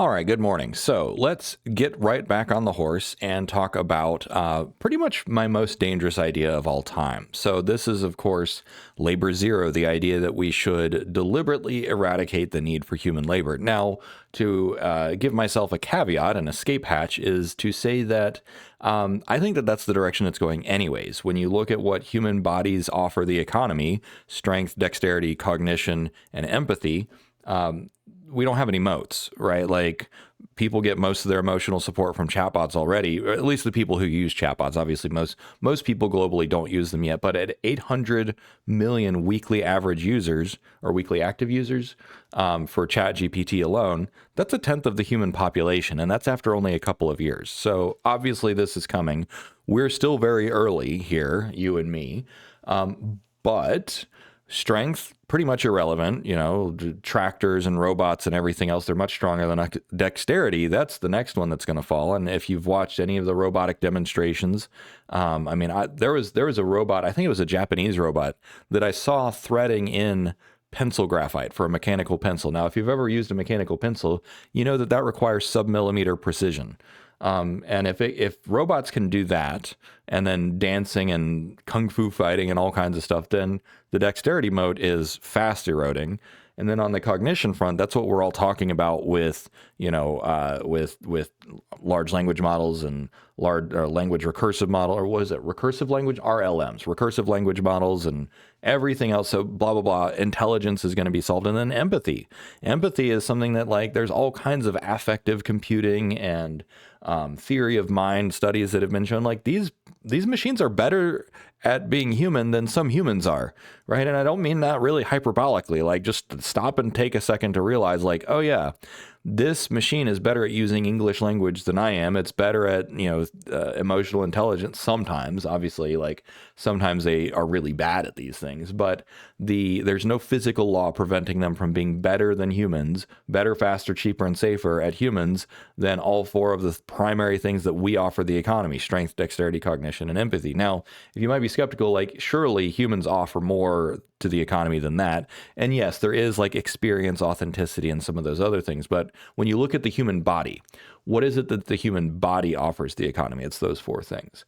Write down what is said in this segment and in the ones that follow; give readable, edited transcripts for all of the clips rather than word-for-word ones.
All right, good morning. So let's get right back on the horse and talk about pretty much my most dangerous idea of all time. So, this is, of course, labor zero, the idea that we should deliberately eradicate the need for human labor. Now, to give myself a caveat, an escape hatch, is to say that I think that that's the direction it's going, anyways. When you look at what human bodies offer the economy, strength, dexterity, cognition, and empathy, we don't have any moats, right? Like, people get most of their emotional support from chatbots already, or at least the people who use chatbots. Obviously, most people globally don't use them yet, but at 800 million weekly average users or weekly active users for ChatGPT alone, that's a tenth of the human population, and that's after only a couple of years. So obviously, this is coming. We're still very early here, you and me, but strength, pretty much irrelevant. Tractors and robots and everything else, they're much stronger than dexterity. That's the next one that's going to fall. And if you've watched any of the robotic demonstrations, there was a robot, I think it was a Japanese robot, that I saw threading in pencil graphite for a mechanical pencil. Now, if you've ever used a mechanical pencil, you know that requires sub-millimeter precision. And if robots can do that, and then dancing and kung fu fighting and all kinds of stuff, then the dexterity mode is fast eroding. And then on the cognition front, that's what we're all talking about with with large language models and large language recursive model, or what is it? Recursive language, RLMs, recursive language models, and everything else. So blah, blah, blah. Intelligence is going to be solved. And then empathy. Empathy is something that, like, there's all kinds of affective computing and theory of mind studies that have been shown, like, these machines are better at being human than some humans are, right? And I don't mean that really hyperbolically. Like, just stop and take a second to realize, like, oh yeah, this machine is better at using English language than I am. It's better at, emotional intelligence sometimes. Obviously, like, sometimes they are really bad at these things, but there's no physical law preventing them from being better than humans, better, faster, cheaper, and safer at humans than all four of the primary things that we offer the economy: strength, dexterity, cognition, and empathy. Now, if you might be skeptical, like, surely humans offer more to the economy than that. And yes, there is, like, experience, authenticity, and some of those other things. But when you look at the human body, what is it that the human body offers the economy? It's those four things.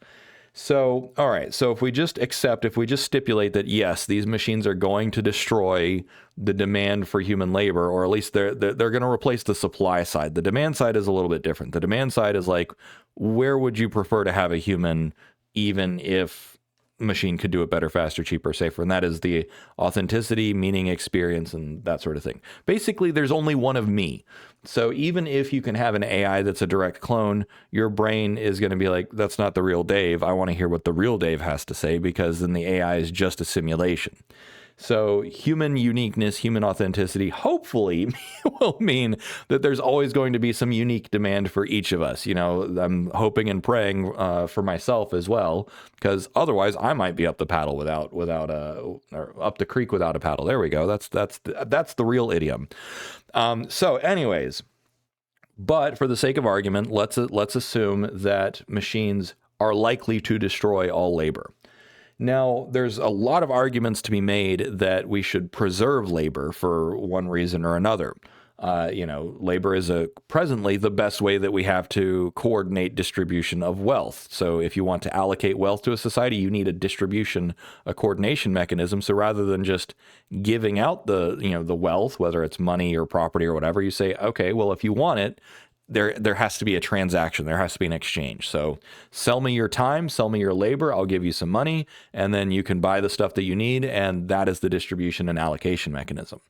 So, all right. So if we just stipulate that, yes, these machines are going to destroy the demand for human labor, or at least they're going to replace the supply side. The demand side is a little bit different. The demand side is like, where would you prefer to have a human, even if machine could do it better, faster, cheaper, safer? And that is the authenticity, meaning, experience, and that sort of thing. Basically, there's only one of me. So even if you can have an AI that's a direct clone, your brain is going to be like, that's not the real Dave. I want to hear what the real Dave has to say, because then the AI is just a simulation. So human uniqueness, human authenticity, hopefully will mean that there's always going to be some unique demand for each of us. I'm hoping and praying for myself as well, because otherwise I might be up the paddle or up the creek without a paddle. There we go. That's the real idiom. So anyways, but for the sake of argument, let's assume that machines are likely to destroy all labor. Now, there's a lot of arguments to be made that we should preserve labor for one reason or another. Labor is presently the best way that we have to coordinate distribution of wealth. So if you want to allocate wealth to a society, you need a coordination mechanism. So rather than just giving out the wealth, whether it's money or property or whatever, you say, okay, well, if you want it, there has to be a transaction. There has to be an exchange. So sell me your time, sell me your labor. I'll give you some money, and then you can buy the stuff that you need. And that is the distribution and allocation mechanism.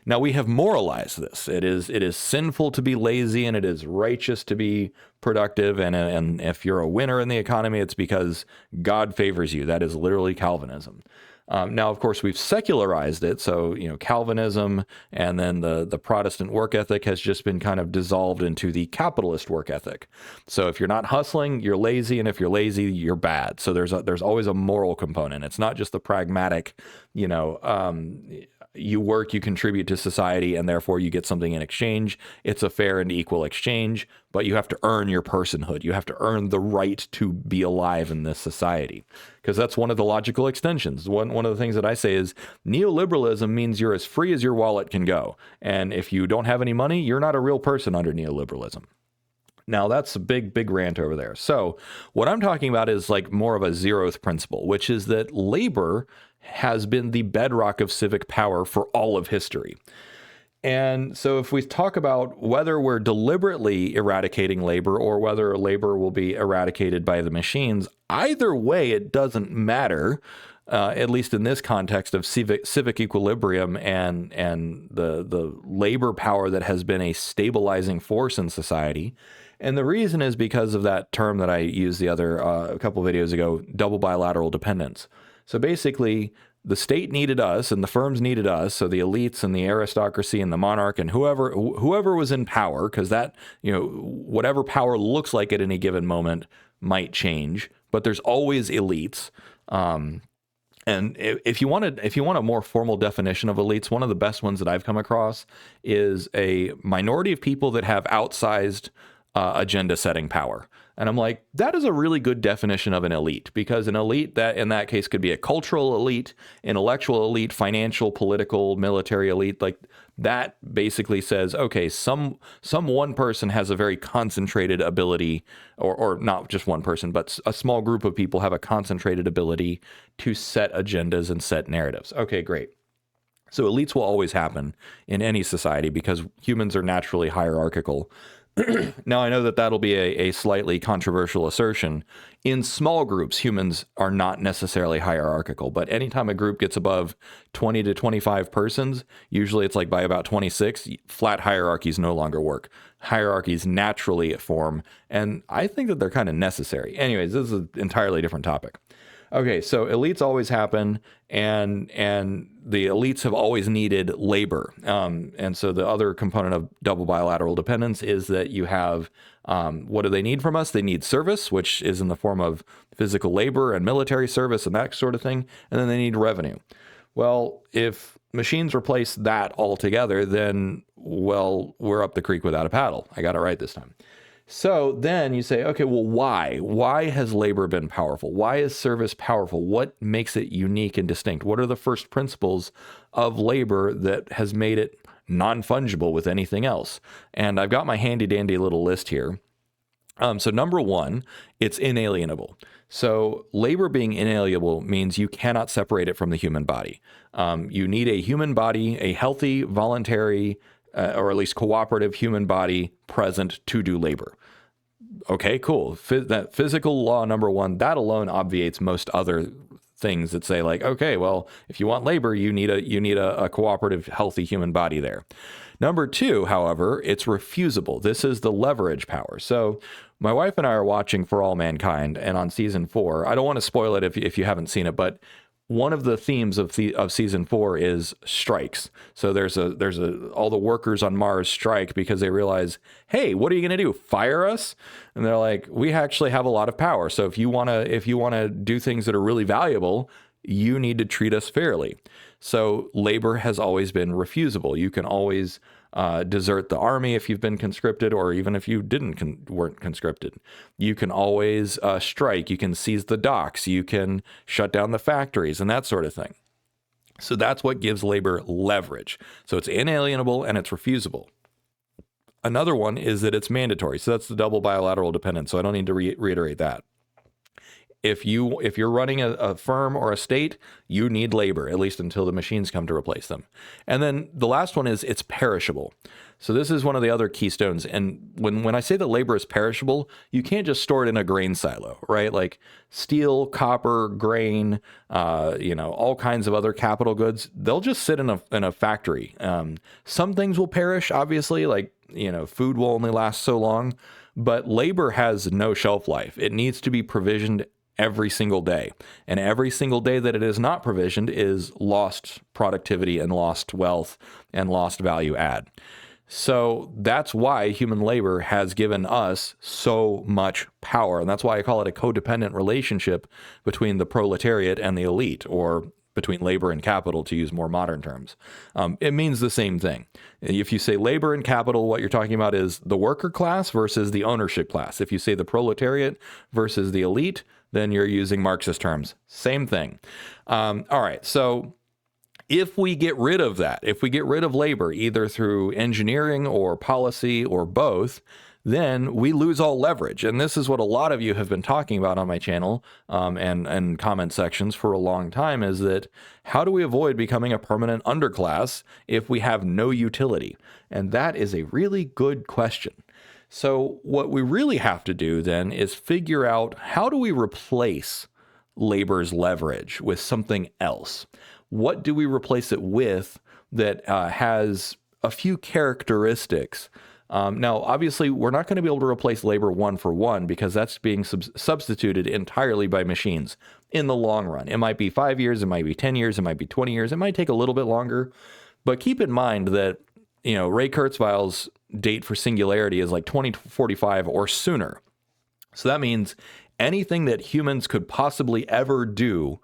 Now, we have moralized this. It is sinful to be lazy, and it is righteous to be productive. And if you're a winner in the economy, it's because God favors you. That is literally Calvinism. Now, of course, we've secularized it. So, Calvinism and then the Protestant work ethic has just been kind of dissolved into the capitalist work ethic. So if you're not hustling, you're lazy. And if you're lazy, you're bad. So there's always a moral component. It's not just the pragmatic, you work, you contribute to society, and therefore you get something in exchange. It's a fair and equal exchange, but you have to earn your personhood. You have to earn the right to be alive in this society, because that's one of the logical extensions. One of the things that I say is neoliberalism means you're as free as your wallet can go. And if you don't have any money, you're not a real person under neoliberalism. Now, that's a big rant over there. So what I'm talking about is like more of a zeroth principle, which is that labor has been the bedrock of civic power for all of history. And so if we talk about whether we're deliberately eradicating labor or whether labor will be eradicated by the machines, either way, it doesn't matter, at least in this context of civic equilibrium and the labor power that has been a stabilizing force in society. And the reason is because of that term that I used a couple videos ago, double bilateral dependence. So basically, the state needed us and the firms needed us. So the elites and the aristocracy and the monarch and whoever was in power, because that, whatever power looks like at any given moment might change, but there's always elites. And if you want a more formal definition of elites, one of the best ones that I've come across is a minority of people that have outsized agenda setting power. And I'm like, that is a really good definition of an elite, because an elite that in that case could be a cultural elite, intellectual elite, financial, political, military elite. Like that basically says, okay, some one person has a very concentrated ability, or not just one person, but a small group of people have a concentrated ability to set agendas and set narratives. Okay, great. So elites will always happen in any society because humans are naturally hierarchical. Now, I know that that'll be a slightly controversial assertion. In small groups, humans are not necessarily hierarchical, but anytime a group gets above 20 to 25 persons, usually it's like by about 26, flat hierarchies no longer work. Hierarchies naturally form, and I think that they're kind of necessary. Anyways, this is an entirely different topic. Okay, so elites always happen, and the elites have always needed labor. And so the other component of double bilateral dependence is that you have, what do they need from us? They need service, which is in the form of physical labor and military service and that sort of thing. And then they need revenue. Well, if machines replace that altogether, then, well, we're up the creek without a paddle. I got it right this time. So then you say, okay, well, why? Why has labor been powerful? Why is service powerful? What makes it unique and distinct? What are the first principles of labor that has made it non-fungible with anything else? And I've got my handy dandy little list here. So number one, it's inalienable. So labor being inalienable means you cannot separate it from the human body. You need a human body, a healthy, voluntary, or at least cooperative human body present to do labor. Okay, cool. That physical law number one, that alone obviates most other things that say like, okay, well, if you want labor, you need a cooperative, healthy human body there. Number two, however, it's refusable. This is the leverage power. So my wife and I are watching For All Mankind, and on season 4, I don't want to spoil it if you haven't seen it, but one of the themes of season 4 is strikes. So there's all the workers on Mars strike because they realize, hey, what are you going to do? Fire us? And they're like, we actually have a lot of power. So if you want to do things that are really valuable, you need to treat us fairly. So labor has always been refusable. You can always desert the army if you've been conscripted, or even if you weren't conscripted. You can always strike. You can seize the docks. You can shut down the factories and that sort of thing. So that's what gives labor leverage. So it's inalienable and it's refusable. Another one is that it's mandatory. So that's the double bilateral dependence. So I don't need to reiterate that. If you're running a firm or a state, you need labor, at least until the machines come to replace them. And then the last one is it's perishable. So this is one of the other keystones. And when I say that labor is perishable, you can't just store it in a grain silo, right? Like steel, copper, grain, all kinds of other capital goods, they'll just sit in a factory. Some things will perish, obviously, like, food will only last so long, but labor has no shelf life. It needs to be provisioned every single day. And every single day that it is not provisioned is lost productivity and lost wealth and lost value add. So that's why human labor has given us so much power. And that's why I call it a codependent relationship between the proletariat and the elite, or between labor and capital, to use more modern terms. It means the same thing. If you say labor and capital, what you're talking about is the worker class versus the ownership class. If you say the proletariat versus the elite, then you're using Marxist terms. Same thing. All right, so if we get rid of that, if we get rid of labor, either through engineering or policy or both, then we lose all leverage. And this is what a lot of you have been talking about on my channel and comment sections for a long time, is that how do we avoid becoming a permanent underclass if we have no utility? And that is a really good question. So what we really have to do then is figure out, how do we replace labor's leverage with something else? What do we replace it with that has a few characteristics? Now, obviously, we're not going to be able to replace labor one for one, because that's being substituted entirely by machines in the long run. It might be 5 years, it might be 10 years, it might be 20 years, it might take a little bit longer. But keep in mind that, Ray Kurzweil's date for singularity is like 2045 or sooner. So that means anything that humans could possibly ever do,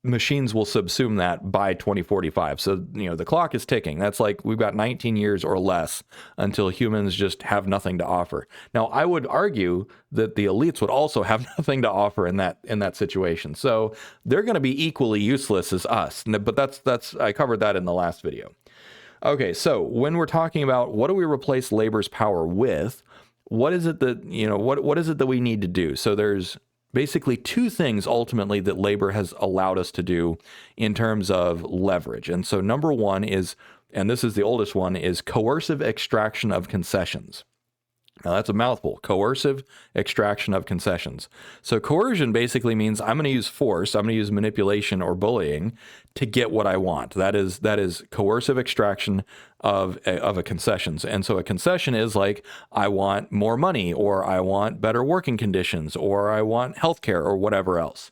machines will subsume that by 2045. So, the clock is ticking. That's like we've got 19 years or less until humans just have nothing to offer. Now, I would argue that the elites would also have nothing to offer in that situation. So they're going to be equally useless as us. But that's I covered that in the last video. Okay, so when we're talking about what do we replace labor's power with, what is it that, what is it that we need to do? So there's basically two things ultimately that labor has allowed us to do in terms of leverage. And so number one is, and this is the oldest one, is coercive extraction of concessions. Now that's a mouthful, coercive extraction of concessions. So coercion basically means I'm going to use force, I'm going to use manipulation or bullying to get what I want. That is coercive extraction of a concessions. And so a concession is like, I want more money, or I want better working conditions, or I want healthcare, or whatever else.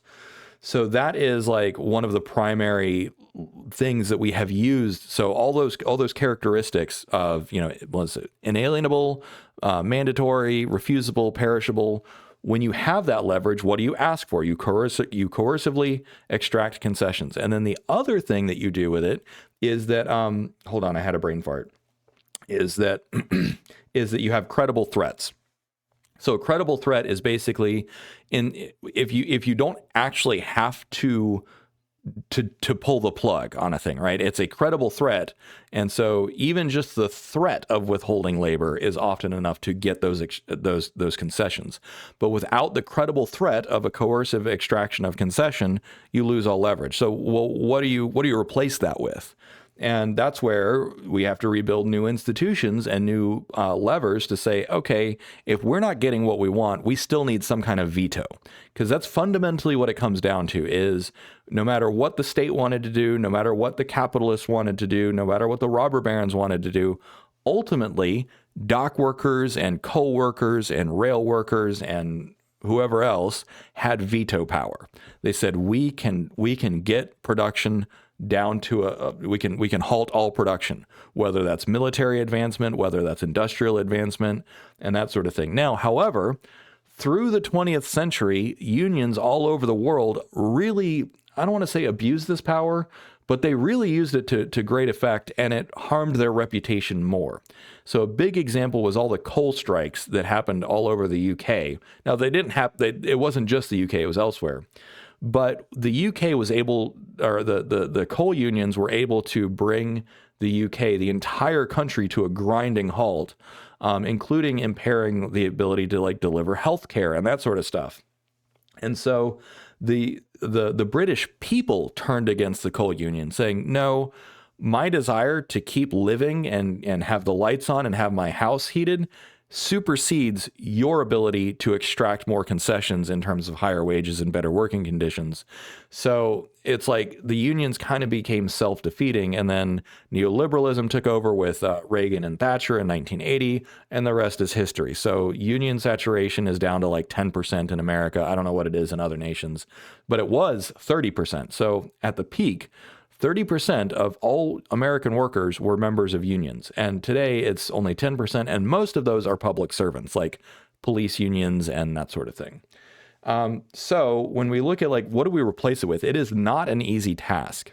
So that is like one of the primary things that we have used. So all those characteristics of, was it inalienable, mandatory, refusable, perishable. When you have that leverage, what do you ask for? You coercively extract concessions. And then the other thing that you do with it is that, hold on, I had a brain fart, is that you have credible threats. So a credible threat is basically if you don't actually have to pull the plug on a thing, right? It's a credible threat. And so even just the threat of withholding labor is often enough to get those concessions. But without the credible threat of a coercive extraction of concession, you lose all leverage. So what do you replace that with? And that's where we have to rebuild new institutions and new levers to say, okay, if we're not getting what we want, we still need some kind of veto. Because that's fundamentally what it comes down to, is no matter what the state wanted to do, no matter what the capitalists wanted to do, no matter what the robber barons wanted to do, ultimately, dock workers and coal workers and rail workers and whoever else had veto power. They said, we can get production down to we can halt all production, whether that's military advancement, whether that's industrial advancement, and that sort of thing. Now, however, through the 20th century, unions all over the world really, I don't want to say abused this power, but they really used it to great effect, and it harmed their reputation more. So a big example was all the coal strikes that happened all over the UK. Now, they didn't it wasn't just the UK, it was elsewhere. But the UK was able, or the coal unions were able to bring the UK, the entire country, to a grinding halt, including impairing the ability to deliver healthcare and that sort of stuff. And so the British people turned against the coal union, saying, no, my desire to keep living and have the lights on and have my house heated supersedes your ability to extract more concessions in terms of higher wages and better working conditions. So it's like the unions kind of became self-defeating, and then neoliberalism took over with Reagan and Thatcher in 1980, and the rest is history. So union saturation is down to like 10% in America. I don't know what it is in other nations, but it was 30%. So at the peak, 30% of all American workers were members of unions. And today it's only 10%. And most of those are public servants, like police unions and that sort of thing. So when we look at like, what do we replace it with? It is not an easy task.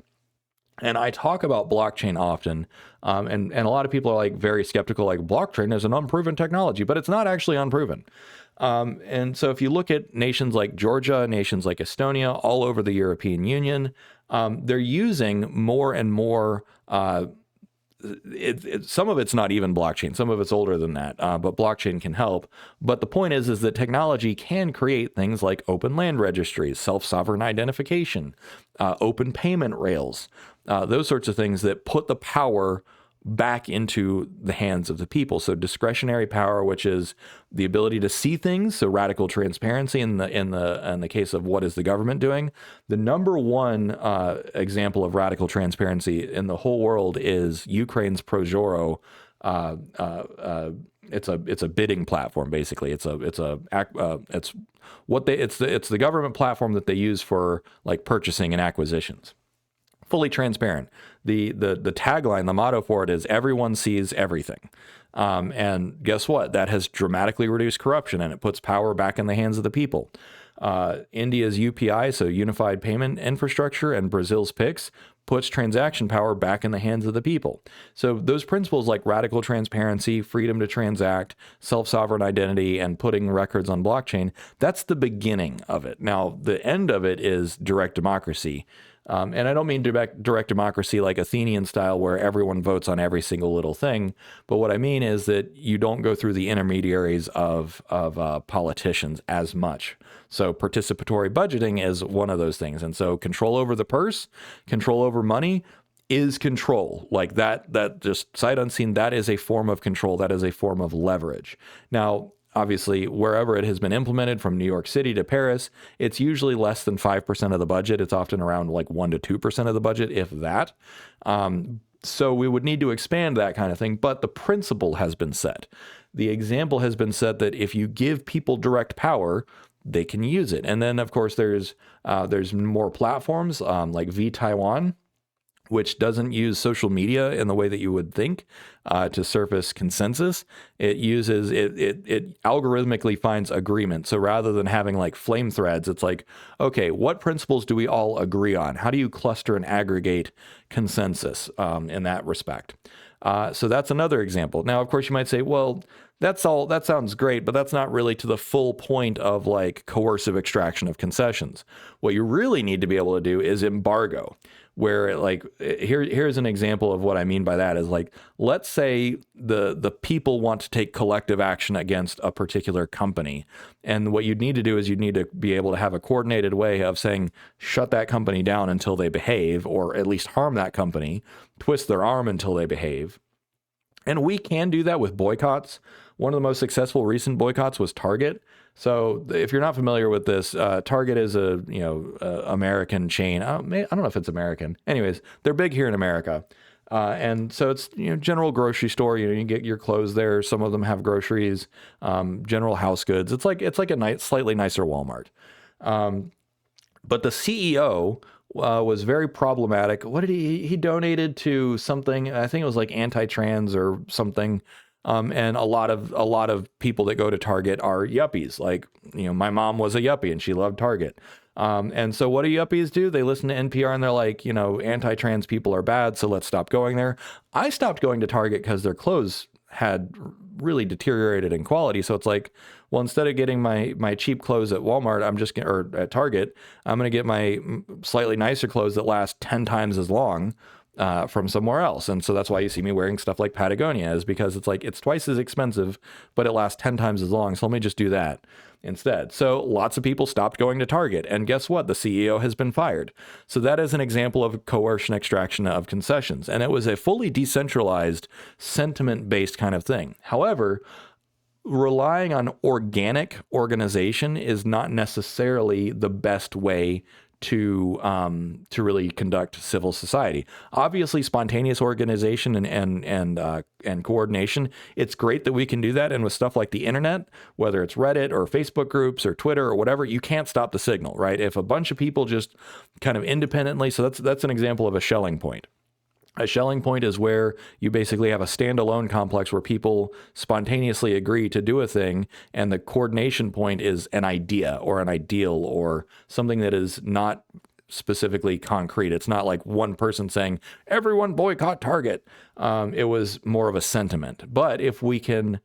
And I talk about blockchain often, and a lot of people are like very skeptical, like blockchain is an unproven technology, but it's not actually unproven. And so if you look at nations like Georgia, nations like Estonia, all over the European Union, they're using more and more. Some of it's not even blockchain. Some of it's older than that, but blockchain can help. But the point is that technology can create things like open land registries, self-sovereign identification, open payment rails, those sorts of things that put the power back into the hands of the people. So discretionary power, which is the ability to see things, so radical transparency in the case of what is the government doing. The number one example of radical transparency in the whole world is Ukraine's Prozoro. It's a bidding platform basically. It's the government platform that they use for like purchasing and acquisitions. Fully transparent. The tagline, the motto for it is everyone sees everything. And guess what? That has dramatically reduced corruption and it puts power back in the hands of the people. India's UPI, so Unified Payment Infrastructure, and Brazil's PIX puts transaction power back in the hands of the people. So those principles like radical transparency, freedom to transact, self-sovereign identity, and putting records on blockchain, that's the beginning of it. Now, the end of it is direct democracy. And I don't mean direct democracy like Athenian style where everyone votes on every single little thing. But what I mean is that you don't go through the intermediaries of politicians as much. So participatory budgeting is one of those things. And so control over the purse, control over money is control. Like that just sight unseen, that is a form of control. That is a form of leverage. Now, obviously, wherever it has been implemented from New York City to Paris, it's usually less than 5% of the budget. It's often around like 1 to 2% of the budget, if that. So we would need to expand that kind of thing, but the principle has been set. The example has been set that if you give people direct power, they can use it. And then, of course, there's more platforms like Taiwan, which doesn't use social media in the way that you would think to surface consensus. It uses it algorithmically finds agreement. So rather than having like flame threads, it's like, okay, what principles do we all agree on? How do you cluster and aggregate consensus in that respect? So that's another example. Now, of course, you might say, well, that sounds great, but that's not really to the full point of like coercive extraction of concessions. What you really need to be able to do is embargo, where like here's an example of what I mean by that is like, let's say the people want to take collective action against a particular company. And what you'd need to do is you'd need to be able to have a coordinated way of saying, shut that company down until they behave, or at least harm that company, twist their arm until they behave. And we can do that with boycotts. One of the most successful recent boycotts was Target. So if you're not familiar with this, Target is a American chain. I don't know if it's American. Anyways, they're big here in America. And so it's general grocery store. You get your clothes there. Some of them have groceries, general house goods. It's like a slightly nicer Walmart. But the CEO was very problematic. What did he donated to something? I think it was like anti-trans or something. And a lot of people that go to Target are yuppies. Like, my mom was a yuppie and she loved Target. And so what do yuppies do? They listen to NPR and they're like, anti-trans people are bad, so let's stop going there. I stopped going to Target because their clothes had really deteriorated in quality. So it's like, well, instead of getting my cheap clothes at Walmart, or at Target, I'm going to get my slightly nicer clothes that last 10 times as long from somewhere else. And so that's why you see me wearing stuff like Patagonia, is because it's like, it's twice as expensive, but it lasts 10 times as long. So let me just do that instead. So lots of people stopped going to Target, and guess what? The CEO has been fired. So that is an example of coercion extraction of concessions. And it was a fully decentralized, sentiment-based kind of thing. However, relying on organic organization is not necessarily the best way to really conduct civil society. Obviously, spontaneous organization and coordination, it's great that we can do that. And with stuff like the internet, whether it's Reddit or Facebook groups or Twitter or whatever, you can't stop the signal, right? If a bunch of people just kind of independently, so that's an example of a Schelling point. A Schelling point is where you basically have a standalone complex where people spontaneously agree to do a thing, and the coordination point is an idea or an ideal or something that is not specifically concrete. It's not like one person saying, everyone boycott Target. It was more of a sentiment. But if we can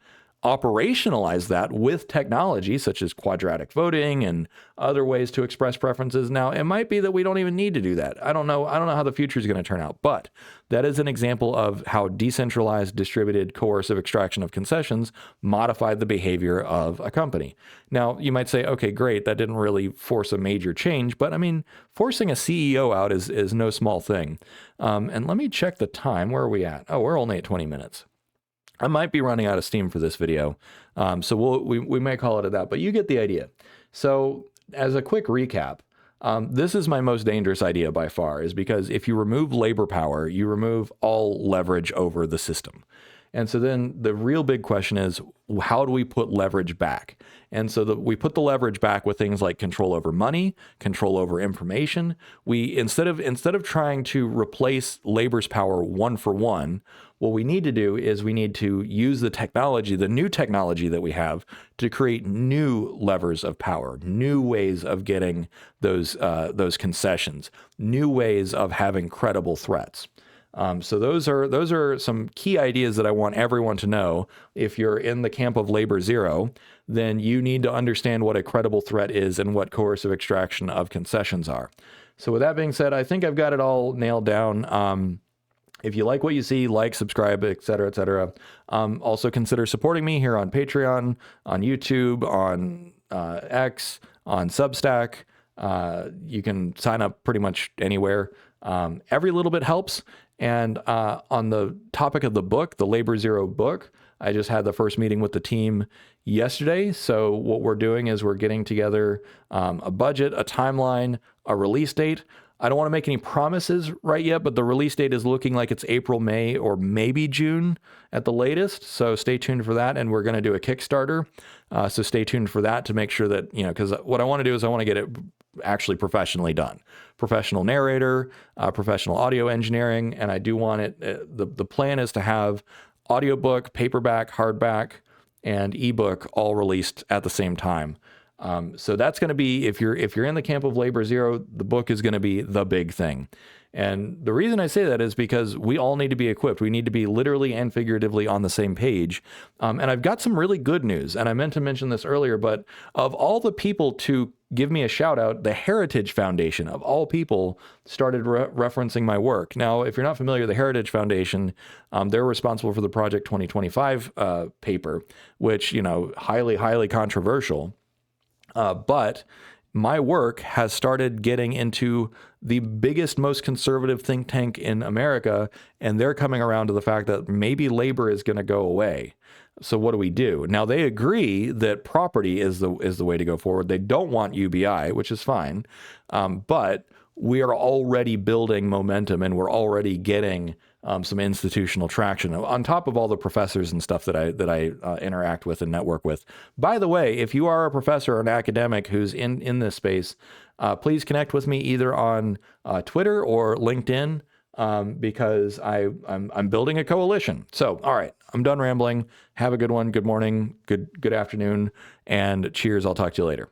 operationalize that with technology such as quadratic voting and other ways to express preferences. Now, it might be that we don't even need to do that. I don't know how the future is going to turn out, but that is an example of how decentralized, distributed, coercive extraction of concessions modified the behavior of a company. Now, you might say, okay, great, that didn't really force a major change, but I mean, forcing a CEO out is no small thing. And let me check the time. Where are we at? Oh, we're only at 20 minutes. I might be running out of steam for this video, so we may call it at that, but you get the idea. So as a quick recap, this is my most dangerous idea by far, is because if you remove labor power, you remove all leverage over the system. And so then the real big question is, how do we put leverage back? And so we put the leverage back with things like control over money, control over information. We instead of trying to replace labor's power one for one, what we need to do is we need to use the technology, the new technology that we have, to create new levers of power, new ways of getting those concessions, new ways of having credible threats. So those are some key ideas that I want everyone to know. If you're in the camp of labor zero, then you need to understand what a credible threat is and what coercive extraction of concessions are. So with that being said, I think I've got it all nailed down. If you like what you see, like, subscribe, et cetera, et cetera. Also consider supporting me here on Patreon, on YouTube, on X, on Substack. You can sign up pretty much anywhere. Every little bit helps. And on the topic of the book, the Labor Zero book, I just had the first meeting with the team yesterday. So what we're doing is we're getting together a budget, a timeline, a release date. I don't want to make any promises right yet, but the release date is looking like it's April, May, or maybe June at the latest. So stay tuned for that. And we're going to do a Kickstarter. So stay tuned for that to make sure that, because what I want to do is I want to get it actually professionally done. Professional narrator, professional audio engineering. And I do want it, the plan is to have audiobook, paperback, hardback, and ebook all released at the same time. So that's going to be, if you're in the camp of Labor Zero, the book is going to be the big thing. And the reason I say that is because we all need to be equipped. We need to be literally and figuratively on the same page. And I've got some really good news, and I meant to mention this earlier, but of all the people to give me a shout out, the Heritage Foundation, of all people, started referencing my work. Now, if you're not familiar, the Heritage Foundation, they're responsible for the Project 2025 paper, which, highly, highly controversial. But my work has started getting into the biggest, most conservative think tank in America, and they're coming around to the fact that maybe labor is going to go away. So what do we do? Now, they agree that property is the way to go forward. They don't want UBI, which is fine, but we are already building momentum, and we're already getting some institutional traction on top of all the professors and stuff that I interact with and network with. By the way, if you are a professor or an academic who's in this space, please connect with me either on Twitter or LinkedIn, because I'm building a coalition. So, all right, I'm done rambling. Have a good one. Good morning. Good afternoon, and cheers. I'll talk to you later.